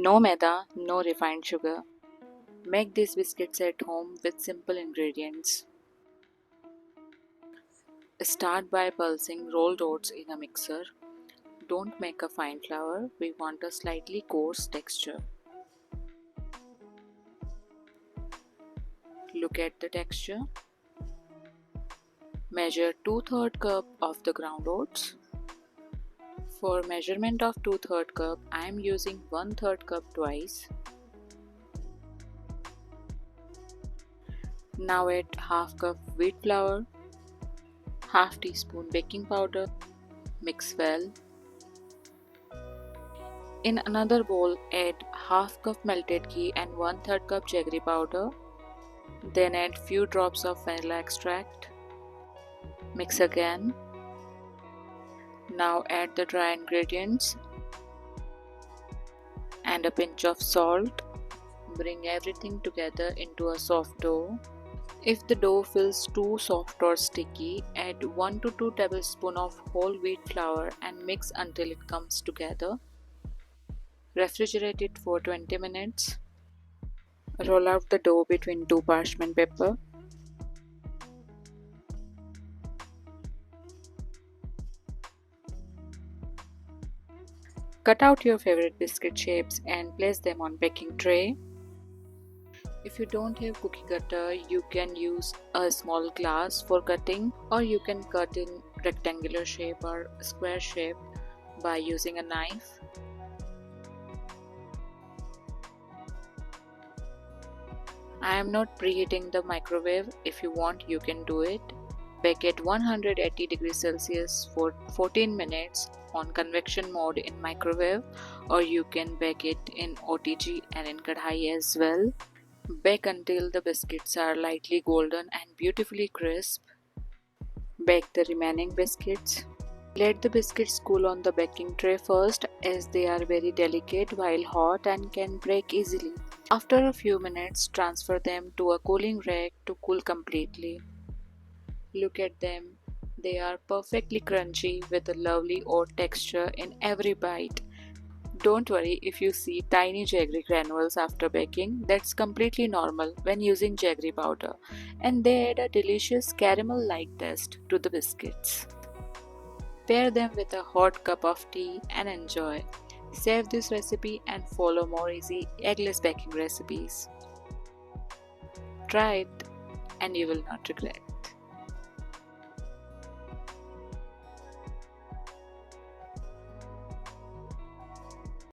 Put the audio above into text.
No maida, no refined sugar. Make these biscuits at home with simple ingredients. Start by pulsing rolled oats in a mixer. Don't make a fine flour, we want a slightly coarse texture. Look at the texture. Measure 2/3 cup of the ground oats. For measurement of 2/3 cup, I am using 1/3 cup twice. Now add half cup wheat flour, half teaspoon baking powder, mix well. In another bowl, add half cup melted ghee and 1/3 cup jaggery powder. Then add few drops of vanilla extract. Mix again. Now add the dry ingredients and a pinch of salt. Bring everything together into a soft dough. If the dough feels too soft or sticky, add 1 to 2 tablespoons of whole wheat flour and mix until it comes together. Refrigerate it for 20 minutes. Roll out the dough between two parchment paper. Cut out your favorite biscuit shapes and place them on baking tray. If you don't have cookie cutter, you can use a small glass for cutting, or you can cut in rectangular shape or square shape by using a knife. I am not preheating the microwave. If you want, you can do it. Bake at 180 degrees Celsius for 14 minutes on convection mode in microwave, or you can bake it in OTG and in kadhai as well. Bake until the biscuits are lightly golden and beautifully crisp. Bake the remaining biscuits. Let the biscuits cool on the baking tray first, as they are very delicate while hot and can break easily. After a few minutes, transfer them to a cooling rack to cool completely. Look at them. They are perfectly crunchy with a lovely oat texture in every bite. Don't worry if you see tiny jaggery granules after baking. That's completely normal when using jaggery powder, and they add a delicious caramel-like taste to the biscuits. Pair them with a hot cup of tea and enjoy. Save this recipe and follow more easy eggless baking recipes. Try it and you will not regret.